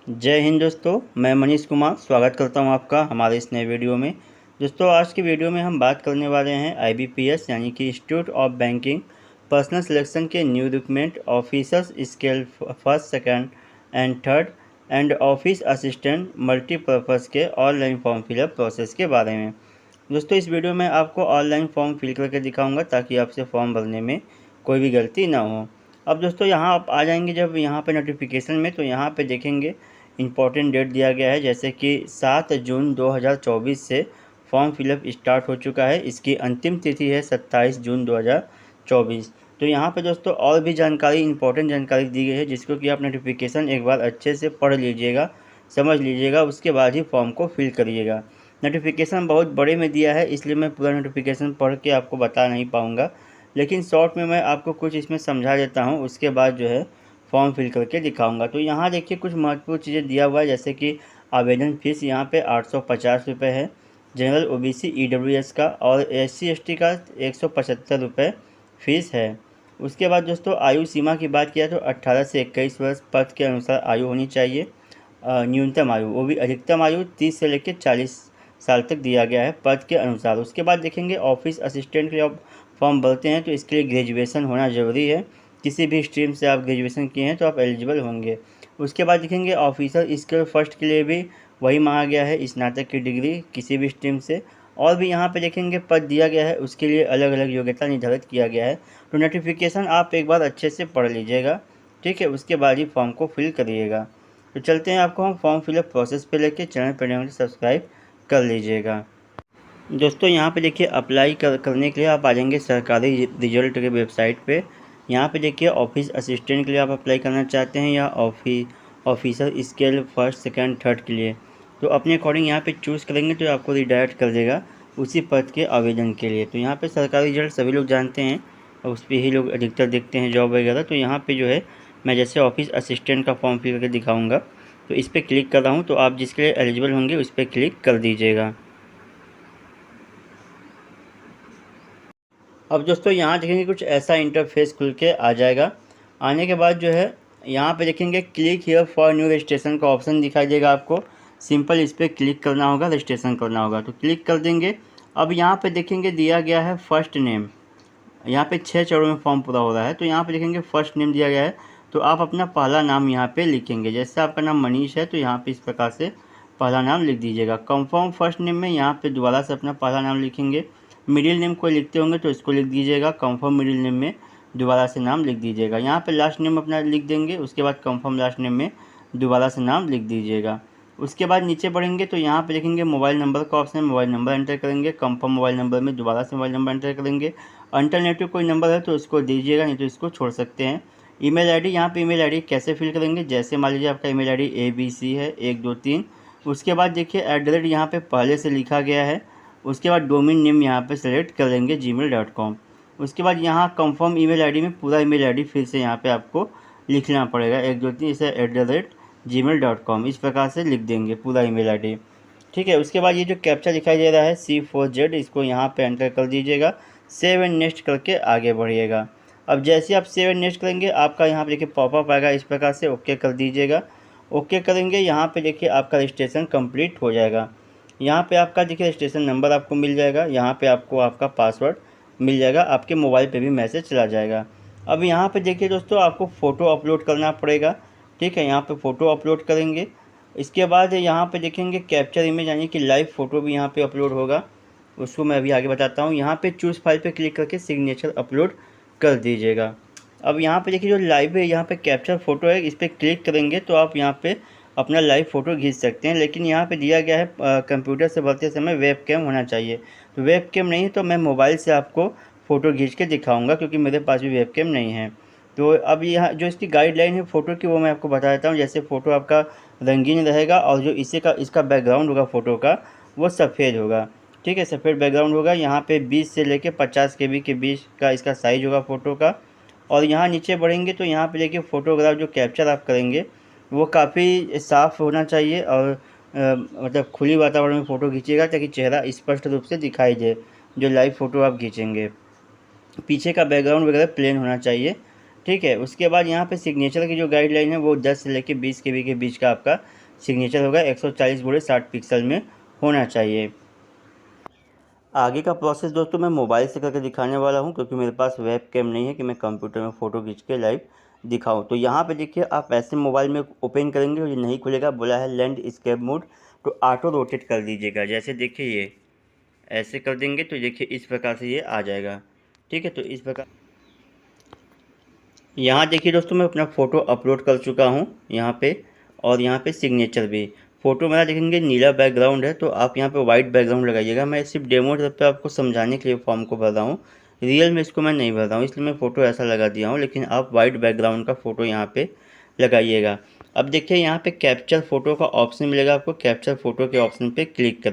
जय हिंद दोस्तों, मैं मनीष कुमार स्वागत करता हूं आपका हमारे इस नए वीडियो में। दोस्तों, आज की वीडियो में हम बात करने वाले हैं IBPS यानी कि institute of banking personnel selection के new recruitment officers scale first, second and third and office assistant multipurpose के ऑनलाइन फॉर्म फिलअप प्रोसेस के बारे में। दोस्तों, इस वीडियो में आपको ऑनलाइन फॉर्म फिल करके दिखाऊंगा ताकि आपसे फॉर्म भरने में कोई भी गलती ना हो। अब दोस्तों, यहाँ आप आ जाएंगे जब यहाँ पे नोटिफिकेशन में, तो यहाँ पे देखेंगे इम्पॉर्टेंट डेट दिया गया है, जैसे कि 7 जून 2024 से फॉर्म फिलअप स्टार्ट हो चुका है। इसकी अंतिम तिथि है 27 जून 2024। तो यहाँ पे दोस्तों और भी जानकारी, इंपॉर्टेंट जानकारी दी गई है, जिसको कि आप नोटिफिकेशन एक बार अच्छे से पढ़ लीजिएगा, समझ लीजिएगा, उसके बाद ही फॉर्म को फिल करिएगा। नोटिफिकेशन बहुत बड़े में दिया है, इसलिए मैं पूरा नोटिफिकेशन पढ़ के आपको बता नहीं पाऊँगा, लेकिन शॉर्ट में मैं आपको कुछ इसमें समझा देता हूँ, उसके बाद जो है फॉर्म फिल करके दिखाऊंगा। तो यहाँ देखिए कुछ महत्वपूर्ण चीज़ें दिया हुआ है, जैसे कि आवेदन फीस यहाँ पे 850 रुपये है, जनरल OBC EWS का और SC ST का 175 रुपये फीस है। उसके बाद दोस्तों आयु सीमा की बात किया तो 18 से 21 वर्ष पद के अनुसार आयु होनी चाहिए। न्यूनतम आयु, वो भी अधिकतम आयु 30 से लेकर 40 साल तक दिया गया है पद के अनुसार। उसके बाद देखेंगे ऑफिस असिस्टेंट के जब फॉर्म भरते हैं तो इसके लिए ग्रेजुएशन होना ज़रूरी है। किसी भी स्ट्रीम से आप ग्रेजुएशन किए हैं तो आप एलिजिबल होंगे। उसके बाद देखेंगे ऑफिसर स्किल फर्स्ट के लिए भी वही मांगा गया है, स्नातक की डिग्री किसी भी स्ट्रीम से। और भी यहाँ पे देखेंगे पद दिया गया है, उसके लिए अलग अलग योग्यता निर्धारित किया गया है। तो नोटिफिकेशन आप एक बार अच्छे से पढ़ लीजिएगा, ठीक है, उसके बाद ही फॉर्म को फिल करिएगा। तो चलते हैं, आपको हम फॉर्म फिलअप प्रोसेस पे लेके, चैनल पर नए हो तो सब्सक्राइब कर लीजिएगा। दोस्तों, यहाँ पे देखिए अप्लाई करने के लिए आप आ जाएंगे सरकारी रिजल्ट के वेबसाइट पे। यहाँ पे देखिए ऑफिस असिस्टेंट के लिए आप अप्लाई करना चाहते हैं या officer scale first, second, third के लिए, तो अपने अकॉर्डिंग यहाँ पे चूज़ करेंगे तो आपको रिडायरेक्ट कर देगा उसी पद के आवेदन के लिए। तो यहाँ पे सरकारी रिजल्ट सभी लोग जानते हैं और उस पर ही लोग अधिकतर देखते हैं जॉब वगैरह। तो यहाँ पर जो है मैं जैसे ऑफिस असिस्टेंट का फॉर्म फिल करके दिखाऊँगा, तो इस पर क्लिक कर रहा हूँ। तो आप जिसके लिए एलिजिबल होंगे उस पर क्लिक कर दीजिएगा। अब दोस्तों यहाँ देखेंगे कुछ ऐसा इंटरफेस खुल के आ जाएगा। आने के बाद जो है यहाँ पे देखेंगे click here for new registration का ऑप्शन दिखाई देगा आपको। सिंपल इस पर क्लिक करना होगा, रजिस्ट्रेशन करना होगा, तो क्लिक कर देंगे। अब यहाँ पे देखेंगे दिया गया है फर्स्ट नेम। यहाँ पे 6 चरणों में फॉर्म पूरा हो रहा है, तो यहाँ पे देखेंगे फर्स्ट नेम दिया गया है, तो आप अपना पहला नाम यहाँ पे लिखेंगे। जैसे आपका नाम मनीष है तो यहाँ पे इस प्रकार से पहला नाम लिख दीजिएगा। कंफर्म फर्स्ट नेम में यहाँ पे दोबारा से अपना पहला नाम लिखेंगे। मिडिल नेम कोई लिखते होंगे तो इसको लिख दीजिएगा। कंफर्म मिडिल नेम में दोबारा से नाम लिख दीजिएगा। यहाँ पे लास्ट नेम अपना लिख देंगे, उसके बाद कंफर्म लास्ट नेम में दोबारा से नाम लिख दीजिएगा। उसके बाद नीचे बढ़ेंगे तो यहाँ पे देखेंगे मोबाइल नंबर का ऑप्शन है, मोबाइल नंबर एंटर करेंगे। कंफर्म मोबाइल नंबर में दोबारा से मोबाइल नंबर एंटर करेंगे। अल्टरनेटिव कोई नंबर है तो उसको दीजिएगा, नहीं तो इसको छोड़ सकते हैं। ईमेल आईडी, यहाँ पे ईमेल आईडी कैसे फिल करेंगे, जैसे मान लीजिए आपका ईमेल आईडी ABC है 1 2 3। उसके बाद देखिए एट @ यहाँ पे पहले से लिखा गया है। उसके बाद डोमेन नेम यहाँ पे सेलेक्ट कर लेंगे gmail.com। उसके बाद यहाँ कंफर्म ईमेल आईडी में पूरा ईमेल आईडी फिर से यहाँ पे आपको लिखना पड़ेगा 1 2 3 इसे @gmail.com, इस प्रकार से लिख देंगे पूरा ईमेल आईडी, ठीक है। उसके बाद ये जो कैप्चा दिखाई दे रहा है C4Z, इसको यहाँ पे एंटर कर दीजिएगा। सेव एंड नेक्स्ट करके आगे बढ़िएगा। अब जैसे आप सेव एंड नेक्स्ट करेंगे आपका यहाँ पे देखिए पॉपअप आएगा, इस प्रकार से ओके कर दीजिएगा। ओके करेंगे, यहाँ पे देखिए आपका रजिस्ट्रेशन कंप्लीट हो जाएगा। यहाँ पे आपका देखिए रजिस्ट्रेशन नंबर आपको मिल जाएगा, यहाँ पे आपको आपका पासवर्ड मिल जाएगा, आपके मोबाइल पे भी मैसेज चला जाएगा। अब यहाँ पे देखिए दोस्तों आपको फ़ोटो अपलोड करना पड़ेगा, ठीक है। यहाँ पे फ़ोटो अपलोड करेंगे। इसके बाद यहाँ पे देखेंगे कैप्चर इमेज यानी कि लाइव फ़ोटो भी यहाँ पे अपलोड होगा, उसको मैं अभी आगे बताता हूँ। यहाँ पे चूज़ फाइल पे क्लिक करके सिग्नेचर अपलोड कर दीजिएगा। अब यहाँ पे देखिए जो लाइव है, यहाँ पे कैप्चर फ़ोटो है, इस पर क्लिक करेंगे तो आप यहाँ पे अपना लाइव फ़ोटो खींच सकते हैं। लेकिन यहाँ पे दिया गया है कंप्यूटर से भरते समय वेब कैम होना चाहिए, तो वेब कैम नहीं तो मैं मोबाइल से आपको फ़ोटो खींच के दिखाऊँगा, क्योंकि मेरे पास भी वेब कैम नहीं है। तो अब यहाँ जो इसकी गाइडलाइन है फ़ोटो की, वो मैं आपको बता देता हूँ। जैसे फ़ोटो आपका रंगीन रहेगा और जो इसका बैकग्राउंड होगा फ़ोटो का, वो सफ़ेद होगा, ठीक है, सफ़ेद बैकग्राउंड होगा। यहाँ पे 20 से लेके 50 KB के बीच का इसका साइज़ होगा फ़ोटो का। और यहाँ नीचे बढ़ेंगे तो यहाँ पे देखिए फ़ोटोग्राफ जो कैप्चर आप करेंगे वो काफ़ी साफ़ होना चाहिए और मतलब खुली वातावरण में फ़ोटो खींचिएगा ताकि चेहरा स्पष्ट रूप से दिखाई दे जो लाइव फ़ोटो आप खींचेंगे। पीछे का बैकग्राउंड वगैरह प्लेन होना चाहिए, ठीक है। उसके बाद यहाँ पे सिग्नेचर की जो गाइडलाइन है वो 10 से लेकर 20 KB के बीच का आपका सिग्नेचर होगा, 140x60 पिक्सल में होना चाहिए। आगे का प्रोसेस दोस्तों मैं मोबाइल से करके दिखाने वाला हूँ, क्योंकि मेरे पास वेब कैम नहीं है कि मैं कंप्यूटर में फ़ोटो खींच के लाइव दिखाऊँ। तो यहाँ पे देखिए आप ऐसे मोबाइल में ओपन करेंगे और ये नहीं खुलेगा, बोला है लैंडस्केप मोड, तो ऑटो रोटेट कर दीजिएगा। जैसे देखिए ये ऐसे कर देंगे तो देखिए इस प्रकार से ये आ जाएगा। ठीक है, तो इस प्रकार यहाँ देखिए दोस्तों मैं अपना फ़ोटो अपलोड कर चुका हूँ यहाँ पे, और यहाँ पे सिग्नेचर भी। फ़ोटो मेरा देखेंगे नीला बैकग्राउंड है, तो आप यहाँ पे वाइट बैकग्राउंड लगाइएगा। मैं सिर्फ डेमो तौर पे आपको समझाने के लिए फॉर्म को भर रहा हूँ, रियल में इसको मैं नहीं भर रहा हूँ, इसलिए मैं फ़ोटो ऐसा लगा दिया हूँ। लेकिन आप वाइट बैकग्राउंड का फ़ोटो यहाँ पे लगाइएगा। अब देखिए यहाँ पे कैप्चर फ़ोटो का ऑप्शन मिलेगा आपको, कैप्चर फ़ोटो के ऑप्शन पर क्लिक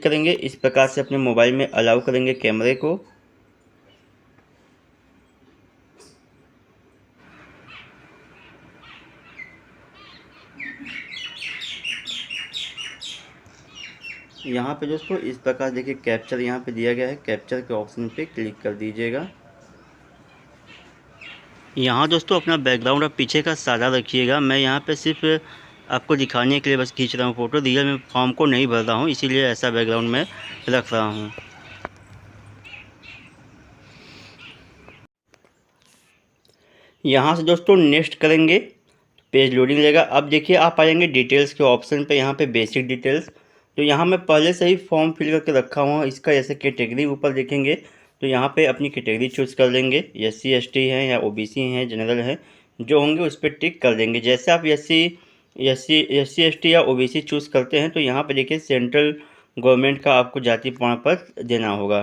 करेंगे इस प्रकार से अपने मोबाइल में अलाउ करेंगे कैमरे को। यहाँ पे दोस्तों इस प्रकार देखिए कैप्चर यहाँ पे दिया गया है, कैप्चर के ऑप्शन पे क्लिक कर दीजिएगा। यहाँ दोस्तों अपना बैकग्राउंड आप पीछे का सादा रखिएगा। मैं यहाँ पे सिर्फ आपको दिखाने के लिए बस खींच रहा हूँ फ़ोटो, रियल में फॉर्म को नहीं भर रहा हूँ, इसीलिए ऐसा बैकग्राउंड मैं रख रहा हूँ। यहाँ से दोस्तों नेक्स्ट करेंगे, पेज लोडिंग लेगा। अब देखिए आप आ जाएंगे डिटेल्स के ऑप्शन पे, यहाँ पे बेसिक डिटेल्स। तो यहाँ मैं पहले से ही फॉर्म फिल करके रखा हुआ हूँ, इसका जैसे कैटेगरी ऊपर देखेंगे तो यहाँ पे अपनी कैटेगरी चूज़ कर लेंगे, SC ST हैं या OBC हैं, जनरल हैं, जो होंगे उस पर टिक कर देंगे। जैसे आप SC ST या OBC चूज़ करते हैं तो यहाँ पे देखिए सेंट्रल गवर्नमेंट का आपको जाति प्रमाण पत्र देना होगा।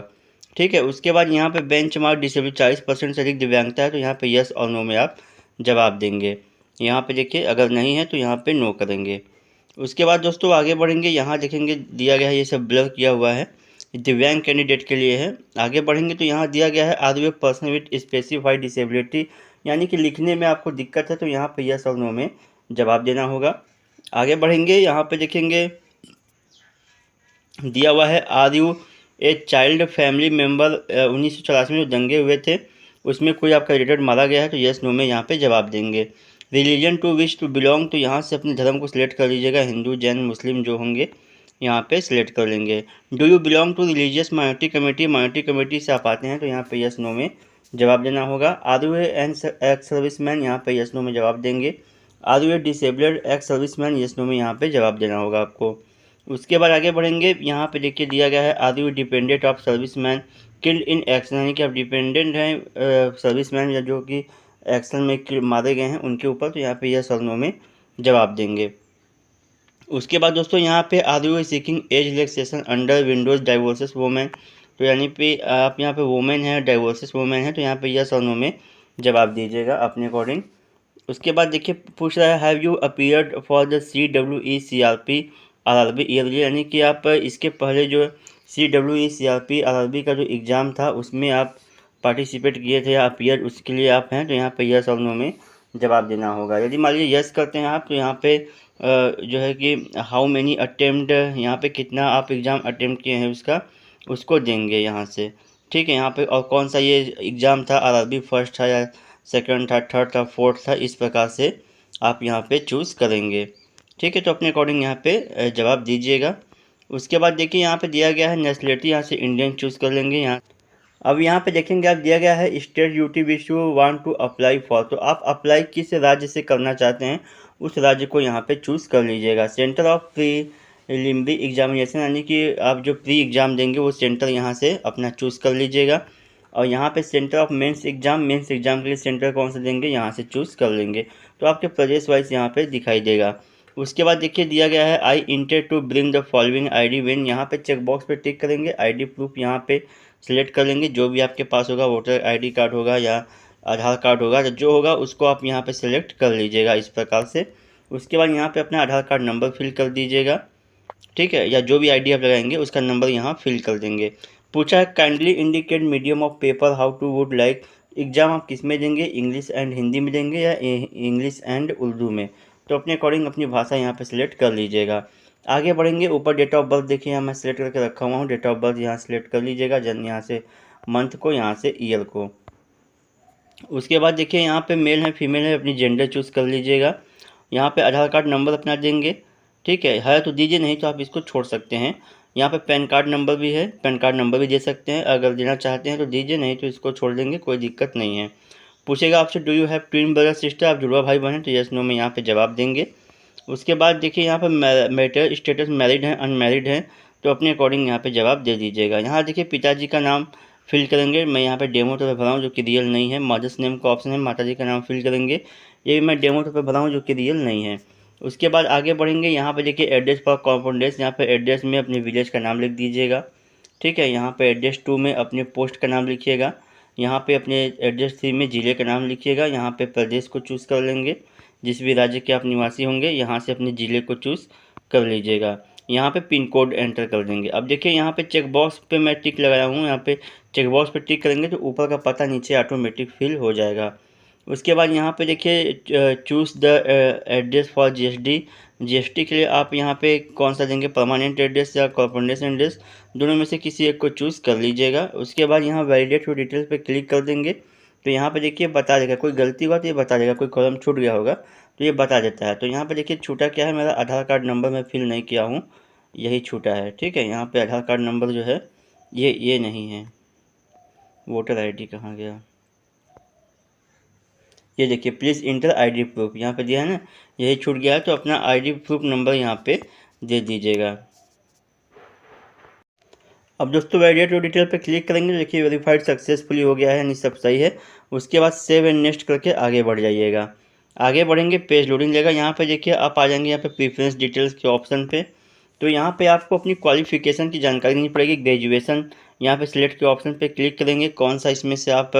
ठीक है, उसके बाद यहाँ पे बेंच मार्क डिसेबल 40% से अधिक दिव्यांगता है, तो यहाँ पे यस और नो में आप जवाब देंगे। यहाँ पे देखिए अगर नहीं है तो यहाँ पे नो करेंगे। उसके बाद दोस्तों आगे बढ़ेंगे, यहाँ देखेंगे दिया गया है, ये सब ब्लर किया हुआ है, दिव्यांग कैंडिडेट के लिए है। आगे बढ़ेंगे तो यहाँ दिया गया है are you a person with specified disability, यानी कि लिखने में आपको दिक्कत है, तो यहाँ पे यस और नो में जवाब देना होगा। आगे बढ़ेंगे, यहाँ पे देखेंगे दिया हुआ है are you a child family member, 1984 में जो दंगे हुए थे उसमें कोई आपका रिलेटेड मारा गया है, तो यस नो में यहाँ पे जवाब देंगे। Religion to which to belong, तो यहाँ से अपने धर्म को सिलेक्ट कर लीजिएगा, हिंदू जैन मुस्लिम जो होंगे यहाँ पे सिलेक्ट कर लेंगे। Do you belong to religious minority committee से आप आते हैं, तो यहाँ पे यस नो में जवाब देना होगा। Are you an ex serviceman, यहाँ पे यस नो में जवाब देंगे। Are you a disabled ex serviceman, yes no में यहाँ पे जवाब देना होगा आपको। उसके बाद आगे बढ़ेंगे, यहाँ पे देखिए दिया गया है are you dependent of serviceman killed in action, यानी कि आप डिपेंडेंट हैं सर्विसमैन या जो कि एक्शन में मारे गए हैं उनके ऊपर, तो यहाँ पे यस और नो में जवाब देंगे। उसके बाद दोस्तों यहाँ पे are you seeking age relaxation under widows divorcees women, तो यानी पे आप यहाँ पे वोमेन है, डाइवोर्सेस वोमेन है, तो यहाँ पे यस और नो में जवाब दीजिएगा अपने अकॉर्डिंग। उसके बाद देखिए पूछ रहा है have you appeared for the CWE CRP RRB yearly, यानी कि आप इसके पहले जो CWE CRP RRB का जो एग्ज़ाम था उसमें आप पार्टिसिपेट किए थे या अपीयर, उसके लिए आप हैं, तो यहाँ पे यस और नो में जवाब देना होगा। यदि मान लीजिए यस करते हैं आप, तो यहाँ पे जो है कि हाउ मैनी अटेम्प्ट, यहाँ पे कितना आप एग्ज़ाम अटेम्प्ट किए हैं उसको देंगे यहाँ से। ठीक है, यहाँ पे और कौन सा ये एग्ज़ाम था, RRB फर्स्ट था या सेकंड था, थर्ड था, फोर्थ था, इस प्रकार से आप यहाँ पे चूज़ करेंगे। ठीक है, तो अपने अकॉर्डिंग यहाँ पे जवाब दीजिएगा। उसके बाद देखिए यहाँ पे दिया गया है नेशनलिटी, यहाँ से इंडियन चूज़ कर लेंगे यहाँ। अब यहाँ पे देखेंगे आप दिया गया है state duty which you want to apply for, तो आप अप्लाई किस राज्य से करना चाहते हैं उस राज्य को यहाँ पे चूज़ कर लीजिएगा। सेंटर ऑफ प्रीलिमिनरी एग्जामिनेशन, यानी कि आप जो प्री एग्ज़ाम देंगे वो सेंटर यहाँ से अपना चूज़ कर लीजिएगा। और यहाँ पे सेंटर ऑफ मेंस एग्ज़ाम के लिए सेंटर कौन सा देंगे यहाँ से चूज़ कर लेंगे, तो आपके प्रदेश वाइज यहाँ पे दिखाई देगा। उसके बाद देखिए दिया गया है I intend to bring the following ID when, यहाँ पे चेक बॉक्स पे टिक करेंगे, ID प्रूफ यहाँ पे सिलेक्ट कर लेंगे, जो भी आपके पास होगा, वोटर ID कार्ड होगा या आधार कार्ड होगा, जो होगा उसको आप यहाँ पे सिलेक्ट कर लीजिएगा इस प्रकार से। उसके बाद यहाँ पे अपना आधार कार्ड नंबर फिल कर दीजिएगा, ठीक है, या जो भी ID आप लगाएंगे उसका नंबर यहाँ फिल कर देंगे। पूछा है kindly indicate medium of paper how to would like, exam आप किस में देंगे, इंग्लिश एंड हिंदी में देंगे या इंग्लिश एंड उर्दू में, तो अपने अकॉर्डिंग अपनी भाषा यहाँ पे सिलेक्ट कर लीजिएगा। आगे बढ़ेंगे, ऊपर डेट ऑफ बर्थ देखिए यहाँ मैं सिलेक्ट करके रखा हुआ हूँ, डेट ऑफ बर्थ यहाँ सिलेक्ट कर लीजिएगा, जन यहाँ से मंथ को, यहाँ से ईयर को। उसके बाद देखिए यहाँ पे मेल है फीमेल है, अपनी जेंडर चूज़ कर लीजिएगा। यहाँ पे आधार कार्ड नंबर अपना देंगे, ठीक है तो दीजिए, नहीं तो आप इसको छोड़ सकते हैं। यहाँ पे पैन कार्ड नंबर भी है, पैन कार्ड नंबर भी दे सकते हैं, अगर देना चाहते हैं तो दीजिए, नहीं तो इसको छोड़ देंगे, कोई दिक्कत नहीं है। पूछेगा आपसे do you have twin brother sister, आप जुड़वा भाई बहन, तो यस नो में यहाँ पे जवाब देंगे। उसके बाद देखिए यहाँ पर मैरिटल स्टेटस मैरिड हैं अनमैरिड हैं, तो अपने अकॉर्डिंग यहाँ पे जवाब दे दीजिएगा। यहाँ देखिए पिताजी का नाम फिल करेंगे, मैं यहाँ पे डेमो तौर पर भरा हूँ जो कि रियल नहीं है। मदर्स नेम का ऑप्शन है, माताजी का नाम फिल करेंगे, ये भी मैं डेमो तौर पर भरा हूँ जो कि रियल नहीं है। उसके बाद आगे बढ़ेंगे, यहाँ पे देखिए एड्रेस फॉर कॉरस्पॉन्डेंस, यहाँ पे एड्रेस में अपने विलेज का नाम लिख दीजिएगा, ठीक है। यहाँ पे एड्रेस 2 में अपने पोस्ट का नाम लिखिएगा, यहाँ पे अपने एड्रेस 3 में ज़िले का नाम लिखिएगा। यहाँ पे प्रदेश को चूज़ कर लेंगे, जिस भी राज्य के आप निवासी होंगे यहाँ से अपने ज़िले को चूज़ कर लीजिएगा। यहाँ पे पिन कोड एंटर कर देंगे। अब देखिए यहाँ पे चेक बॉक्स पे मैं टिक लगाया हूँ, यहाँ पे चेक बॉक्स पे टिक करेंगे तो ऊपर का पता नीचे ऑटोमेटिक फिल हो जाएगा। उसके बाद यहाँ पे देखिए choose the address for GST, GST के लिए आप यहाँ पे कौन सा देंगे, परमानेंट एड्रेस या कॉरस्पॉन्डेंस एड्रेस, दोनों में से किसी एक को चूज़ कर लीजिएगा। उसके बाद यहाँ वैलिडेट टू डिटेल्स पे क्लिक कर देंगे, तो यहाँ पे देखिए बता देगा, कोई गलती हुआ तो ये बता देगा, कोई कॉलम छूट गया होगा तो ये बता देता है। तो यहाँ पे देखिए छूटा क्या है, मेरा आधार कार्ड नंबर मैं फिल नहीं किया हूँ, यही छूटा है, ठीक है। यहाँ पे आधार कार्ड नंबर जो है ये नहीं है। वोटर आईडी कहाँ गया, ये देखिए प्लीज़ इंटर आईडी प्रूफ, यहाँ पे दिया है ना, यही छूट गया है, तो अपना आईडी प्रूफ नंबर यहाँ पे दे दीजिएगा। अब दोस्तों वैलिडेट डिटेल पे क्लिक करेंगे, देखिए वेरीफाइड सक्सेसफुली हो गया है, यानी सब सही है। उसके बाद सेव एंड नेक्स्ट करके आगे बढ़ जाइएगा। आगे बढ़ेंगे, पेज लोडिंग लेगा, यहाँ पे देखिए आप आ जाएंगे यहाँ पे प्रीफरेंस डिटेल्स के ऑप्शन पे। तो यहाँ पे आपको अपनी क्वालिफिकेशन की जानकारी देनी पड़ेगी, ग्रेजुएशन, यहाँ पे सिलेक्ट के ऑप्शन पे क्लिक करेंगे, कौन सा इसमें से आप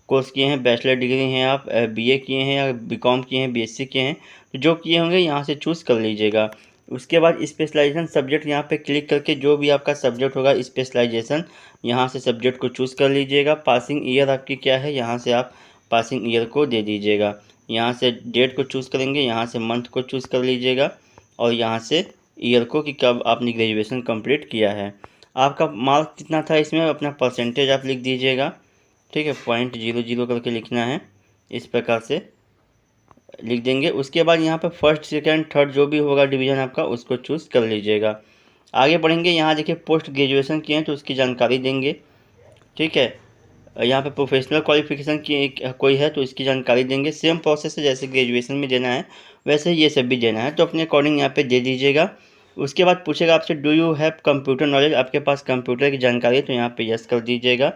कोर्स किए हैं, बैचलर डिग्री हैं आप, बीए किए हैं या बीकॉम किए हैं, बीएससी किए हैं, तो जो किए होंगे यहाँ से चूज़ कर लीजिएगा। उसके बाद स्पेशलाइजेशन सब्जेक्ट, यहाँ पे क्लिक करके जो भी आपका सब्जेक्ट होगा स्पेशलाइजेशन, यहाँ से सब्जेक्ट को चूज़ कर लीजिएगा। पासिंग ईयर आपकी क्या है, यहाँ से आप पासिंग ईयर को दे दीजिएगा। यहाँ से डेट को चूज़ करेंगे, यहाँ से मंथ को चूज़ कर लीजिएगा, और यहाँ से ईयर को कि कब आपने ग्रेजुएशन कंप्लीट किया है। आपका मार्क कितना था इसमें, अपना परसेंटेज आप लिख दीजिएगा, ठीक है, 0.00 करके लिखना है, इस प्रकार से लिख देंगे। उसके बाद यहाँ पे फर्स्ट सेकंड थर्ड जो भी होगा डिवीज़न आपका उसको चूज़ कर लीजिएगा। आगे बढ़ेंगे, यहाँ देखिए पोस्ट ग्रेजुएशन किए हैं तो उसकी जानकारी देंगे, ठीक है। यहाँ पे प्रोफेशनल क्वालिफिकेशन की कोई है तो इसकी जानकारी देंगे। सेम प्रोसेस है, जैसे ग्रेजुएशन में देना है वैसे ये सब भी देना है, तो अपने अकॉर्डिंग यहाँ पे दे दीजिएगा। उसके बाद पूछेगा आपसे do you have computer knowledge, आपके पास कंप्यूटर की जानकारी है तो यहाँ पे यस कर दीजिएगा,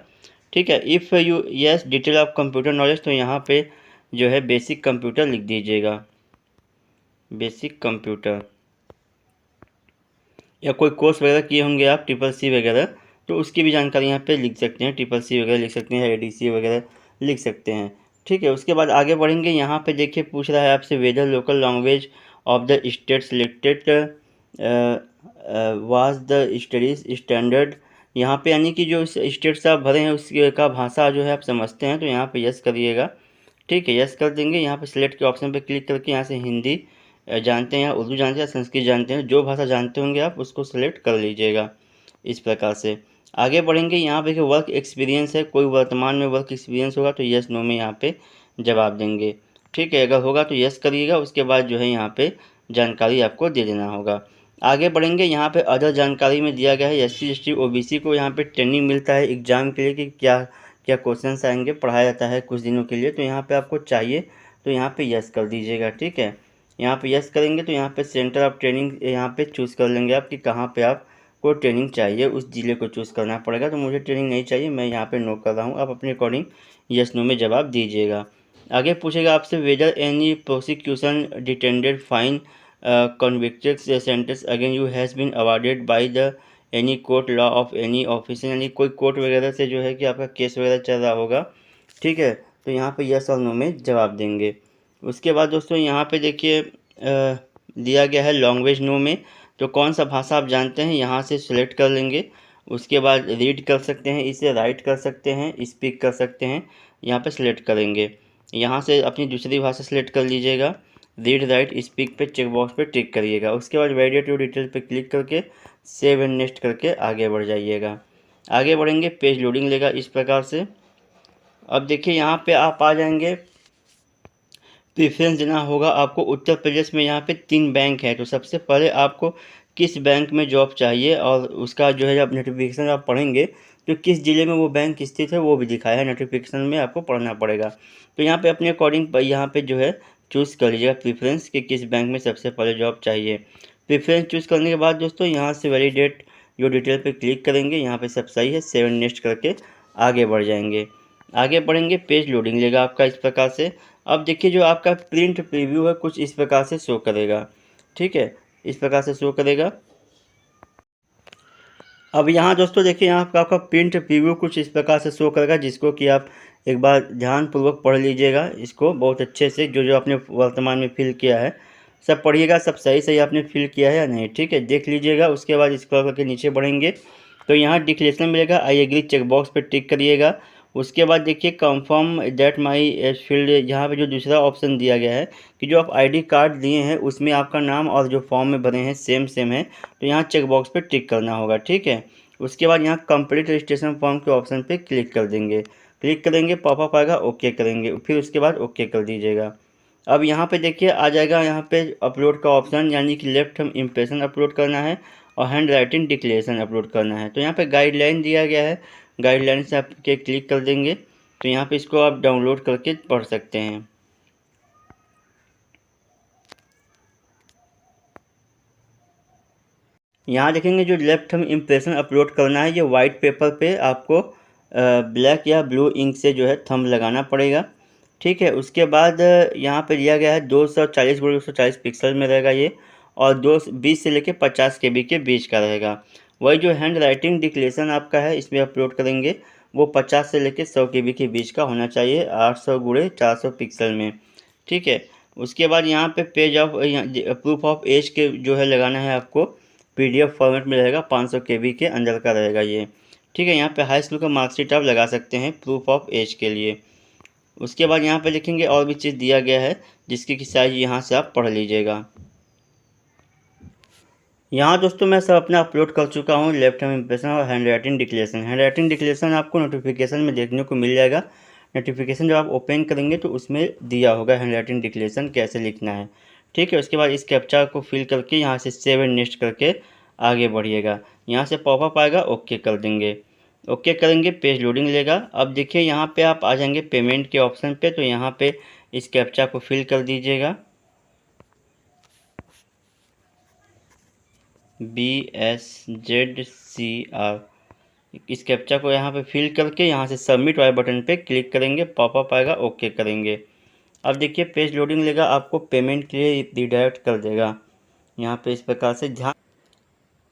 ठीक है। If you yes detail of computer knowledge, तो यहाँ पे जो है बेसिक कंप्यूटर लिख दीजिएगा, बेसिक कंप्यूटर, या कोई कोर्स वगैरह किए होंगे आप CCC वगैरह तो उसकी भी जानकारी यहाँ पे लिख सकते हैं, CCC वगैरह लिख सकते हैं, ADC वगैरह लिख सकते हैं, ठीक है। उसके बाद आगे बढ़ेंगे, यहाँ पे देखिए पूछ रहा है आपसे whether local language of the state selected was the studies standard, यहाँ पे यानी कि जो स्टेट से आप भरे हैं उसकी का भाषा जो है आप समझते हैं, तो यहाँ पे यस करिएगा, ठीक है, यस कर देंगे। यहाँ पे सिलेक्ट के ऑप्शन पे क्लिक करके यहाँ से हिंदी जानते हैं या उर्दू जानते हैं या संस्कृत जानते हैं, जो भाषा जानते होंगे आप उसको सिलेक्ट कर लीजिएगा, इस प्रकार से आगे बढ़ेंगे। यहाँ पे वर्क एक्सपीरियंस है, कोई वर्तमान में वर्क एक्सपीरियंस होगा तो यस नो में यहाँ पे जवाब देंगे, ठीक है। अगर होगा तो यस करिएगा, उसके बाद जो है यहाँ पे जानकारी आपको दे देना होगा। आगे बढ़ेंगे, यहाँ पे अदर जानकारी में दिया गया है SC ST OBC को यहाँ पे ट्रेनिंग मिलता है एग्ज़ाम के लिए कि क्या क्या क्वेश्चंस आएंगे, पढ़ाया जाता है कुछ दिनों के लिए, तो यहाँ पे आपको चाहिए तो यहाँ पे यस कर दीजिएगा, ठीक है। यहाँ पे यस करेंगे तो यहाँ पे सेंटर ऑफ ट्रेनिंग यहाँ पे चूज़ कर लेंगे आप कि कहाँ पे आपको ट्रेनिंग चाहिए, उस ज़िले को चूज़ करना पड़ेगा। तो मुझे ट्रेनिंग नहीं चाहिए, मैं यहाँ पे नो कर रहा हूँ, आप अपने अकॉर्डिंग यस नो में जवाब दीजिएगा। आगे पूछेगा आपसे whether any prosecution detained fine convicted sentence again you has been awarded by the any court law of any officer, यानी कोई कोर्ट वगैरह से जो है कि आपका केस वगैरह चल रहा होगा, ठीक है। तो यहाँ पे यस और नो में जवाब देंगे। उसके बाद दोस्तों यहाँ पे देखिए दिया गया है लैंग्वेज नो में, तो कौन सा भाषा आप जानते हैं यहाँ से सिलेक्ट कर लेंगे। उसके बाद रीड कर सकते हैं, इसे राइट कर सकते हैं, स्पीक कर सकते हैं, यहाँ पे सिलेक्ट करेंगे। यहाँ से अपनी दूसरी भाषा सिलेक्ट कर लीजिएगा, रीड राइट स्पीक पे चेक बॉक्स पे टिक करिएगा। उसके बाद वैलिडेट डिटेल पे क्लिक करके सेव एंड नेक्स्ट करके आगे बढ़ जाइएगा। आगे बढ़ेंगे, पेज लोडिंग लेगा इस प्रकार से। अब देखिए यहाँ पे आप आ जाएंगे, प्रेफरेंस देना होगा आपको। उत्तर प्रदेश में यहाँ पे 3 बैंक है, तो सबसे पहले आपको किस बैंक में जॉब चाहिए और उसका जो है जब नोटिफिकेशन आप पढ़ेंगे तो किस ज़िले में वो बैंक स्थित है वो भी दिखाया है, नोटिफिकेशन में आपको पढ़ना पड़ेगा। तो यहाँ पे अपने अकॉर्डिंग यहाँ पे जो है चूज़ कर लीजिएगा प्रेफरेंस कि किस बैंक में सबसे पहले जॉब चाहिए। प्रेफरेंस चूज़ करने के बाद दोस्तों यहाँ से वैलिडेट जो डिटेल पे क्लिक करेंगे, यहाँ पे सब सही है, 7 नेक्स्ट करके आगे बढ़ जाएंगे। आगे बढ़ेंगे, पेज लोडिंग लेगा आपका इस प्रकार से। अब देखिए जो आपका प्रिंट प्रीव्यू है कुछ इस प्रकार से शो करेगा, ठीक है, इस प्रकार से शो करेगा। अब यहाँ दोस्तों देखिए यहाँ पे आपका प्रिंट प्रीव्यू कुछ इस प्रकार से शो करेगा, जिसको कि आप एक बार ध्यानपूर्वक पढ़ लीजिएगा इसको बहुत अच्छे से। जो जो आपने वर्तमान में फिल किया है सब पढ़िएगा, सब सही सही आपने फिल किया है या नहीं, ठीक है, देख लीजिएगा। उसके बाद स्क्रॉल करके नीचे बढ़ेंगे तो यहाँ डिक्लेरेशन मिलेगा, आई एग्री चेकबॉक्स पर टिक करिएगा। उसके बाद देखिए confirm that my age field, यहाँ पे जो दूसरा ऑप्शन दिया गया है कि जो आप आईडी कार्ड दिए हैं उसमें आपका नाम और जो फॉर्म में भरे हैं सेम सेम है, तो यहाँ चेक बॉक्स पे टिक करना होगा, ठीक है। उसके बाद यहाँ कंप्लीट रजिस्ट्रेशन फॉर्म के ऑप्शन पे क्लिक कर देंगे, क्लिक करेंगे पॉपअप आएगा, ओके करेंगे, फिर उसके बाद ओके कर दीजिएगा। अब यहाँ पे देखिए आ जाएगा यहाँ पे अपलोड का ऑप्शन, यानी कि लेफ्ट हम इम्प्रेशन अपलोड करना है और हैंड राइटिंग डिक्लेरेशन अपलोड करना है। तो यहाँ पे गाइडलाइन दिया गया है, गाइडलाइन से आप के क्लिक कर देंगे तो यहाँ पे इसको आप डाउनलोड करके पढ़ सकते हैं। यहाँ देखेंगे जो लेफ्ट हम इम्प्रेशन अपलोड करना है, ये वाइट पेपर पे आपको ब्लैक या ब्लू इंक से जो है थंब लगाना पड़ेगा, ठीक है। उसके बाद यहाँ पे दिया गया है 240x240 पिक्सल में रहेगा ये, और 220 से लेके 50 KB के बीच का रहेगा। वही जो हैंड राइटिंग डिक्लेरेशन आपका है इसमें अपलोड करेंगे वो 50 से लेके 100 KB के बीच का होना चाहिए, 800x400 पिक्सल में, ठीक है। उसके बाद यहाँ पे page of proof of age के जो है लगाना है आपको, PDF फॉर्मेट में रहेगा, 500 KB के अंदर का रहेगा ये, ठीक है। यहाँ पे हाई स्कूल का मार्कशीट आप लगा सकते हैं प्रूफ ऑफ एज के लिए। उसके बाद यहाँ पे लिखेंगे और भी चीज़ दिया गया है जिसकी कि साइज यहाँ से आप पढ़ लीजिएगा। यहाँ दोस्तों मैं सब अपना अपलोड कर चुका हूँ, लेफ्ट हैंड इम्प्रेशन और hand writing declaration. Hand writing declaration आपको नोटिफिकेशन में देखने को मिल जाएगा। नोटिफिकेशन जब आप ओपन करेंगे तो उसमें दिया होगा हैंड राइटिंग डिक्लेरेशन कैसे लिखना है, ठीक है। उसके बाद इस कैप्चा को फिल करके यहाँ से सेव एंड नेक्स्ट करके आगे बढ़िएगा। यहाँ से पॉपअप आएगा, ओके कर देंगे, ओके करेंगे, पेज लोडिंग लेगा। अब देखिए यहाँ पे आप आ जाएंगे पेमेंट के ऑप्शन पे, तो यहाँ पे इस कैप्चा को फिल कर दीजिएगा, BSZCR। इस कैप्चा को यहाँ पे फिल करके यहाँ से सबमिट वाले बटन पे क्लिक करेंगे, पॉपअप आएगा, ओके करेंगे। अब देखिए पेज लोडिंग लेगा, आपको पेमेंट के लिए रिडायरेक्ट कर देगा यहाँ पे इस प्रकार से ध्यान।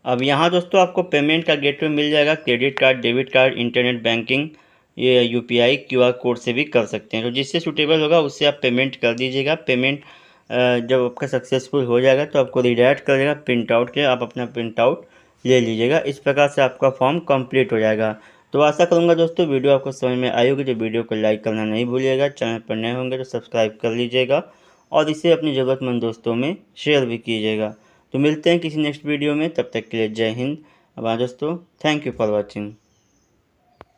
अब यहाँ दोस्तों आपको पेमेंट का गेटवे मिल जाएगा, credit card, debit card, internet banking, ये UPI QR कोड से भी कर सकते हैं। तो जिससे सूटेबल होगा उससे आप पेमेंट कर दीजिएगा। पेमेंट जब आपका सक्सेसफुल हो जाएगा तो आपको रिडायरेक्ट कर देगा प्रिंट आउट के, आप अपना प्रिंट आउट ले लीजिएगा। इस प्रकार से आपका फॉर्म कंप्लीट हो जाएगा। तो आशा करूँगा दोस्तों वीडियो आपको समझ में आई होगी। तो वीडियो को लाइक करना नहीं भूलिएगा, चैनल पर नए होंगे तो सब्सक्राइब कर लीजिएगा और इसे अपने ज़रूरतमंद दोस्तों में शेयर भी कीजिएगा। तो मिलते हैं किसी नेक्स्ट वीडियो में, तब तक के लिए जय हिंद। अब दोस्तों थैंक यू फॉर वॉचिंग।